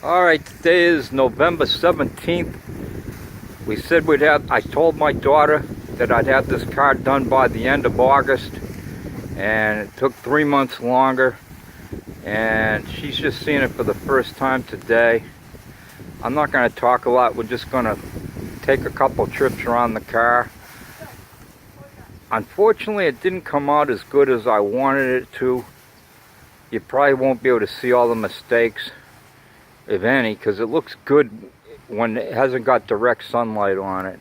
Alright, today is November 17th. We said I told my daughter that I'd have this car done by the end of August, and it took 3 months longer, and she's just seeing it for the first time today. I'm not going to talk a lot, we're just going to take a couple trips around the car. Unfortunately, it didn't come out as good as I wanted it to. You probably won't be able to see all the mistakes, if any, because it looks good when it hasn't got direct sunlight on it.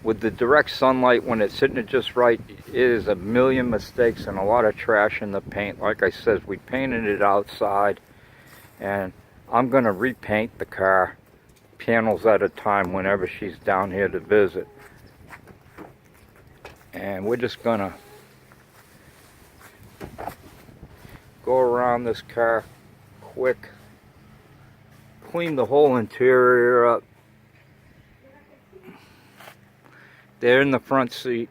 With the direct sunlight, when it's hitting it just right, it is a million mistakes and a lot of trash in the paint. Like I said, we painted it outside, and I'm going to repaint the car panels at a time whenever she's down here to visit. And we're just going to go around this car quick, clean the whole interior up. They're in the front seat.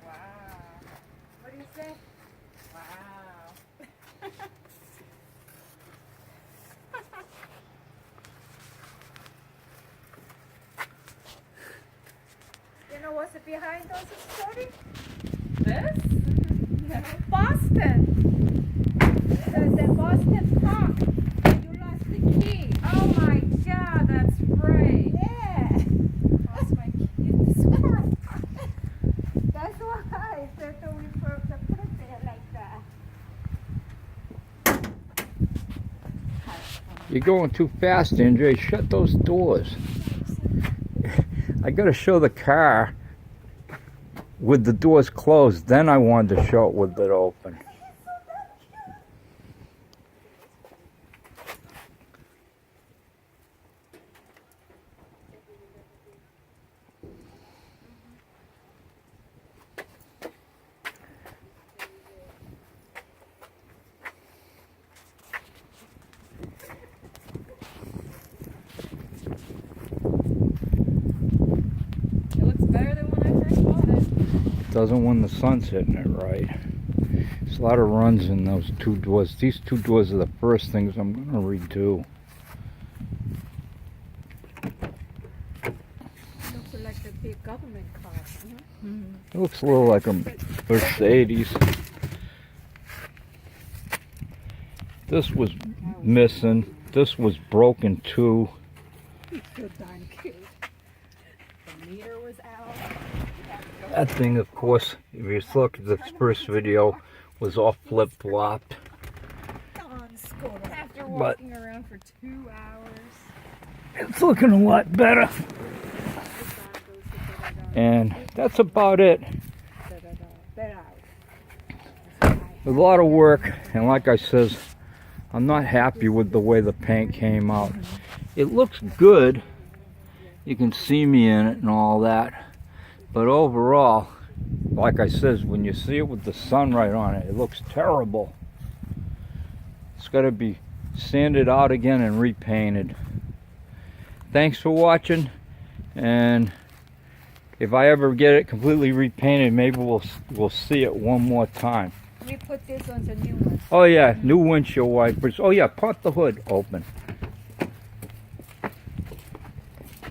Wow. What do you say? Wow. You know what's behind those story? This? Boston. The Boston Park. You lost the key. Oh my God, that's right. Yeah. Lost my key in the squirrel. That's why I said that we put it there like that. You're going too fast, Andre. Shut those doors. I gotta show the car with the doors closed, then I wanted to show it with it open. Doesn't when the sun's hitting it right. There's a lot of runs in those two doors. These two doors are the first things I'm going to redo. Looks like a big government car. It looks a little like a Mercedes. This was missing. This was broken too. It's so darn cute. The meter was out. That thing, of course, if you look at the first video, was all flip-flopped. After walking around for 2 hours. It's looking a lot better. And that's about it. A lot of work, and like I says, I'm not happy with the way the paint came out. It looks good. You can see me in it and all that. But overall, like I says, when you see it with the sunlight on it, it looks terrible. It's got to be sanded out again and repainted. Thanks for watching, and if I ever get it completely repainted, maybe we'll see it one more time. We put this on the new one. Oh yeah, new windshield wipers. Oh yeah, pop the hood open.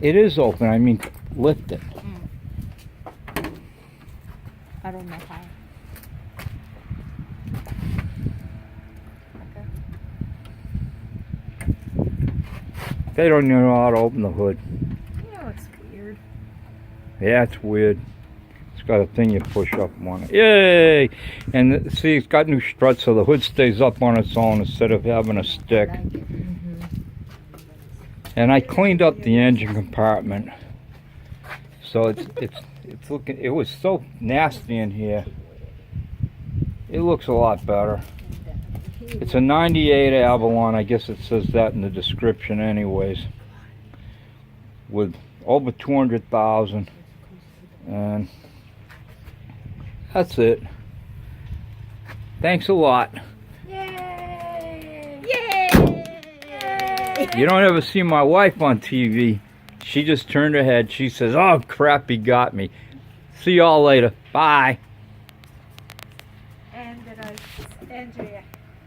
It is open, I mean lift it. I don't know how. They don't even know how to open the hood. You know, it's weird. Yeah, it's weird. It's got a thing you push up on it. Yay! And see, it's got new struts, so the hood stays up on its own instead of having a stick. And I cleaned up the engine compartment, so it's looking. It was so nasty in here. It looks a lot better. It's a 98 Avalon, I guess it says that in the description anyways, with over 200,000, and that's it. Thanks a lot. Yay! Yay! You don't ever see my wife on TV. She just turned her head. She says, "Oh crap, he got me." See y'all later. Bye.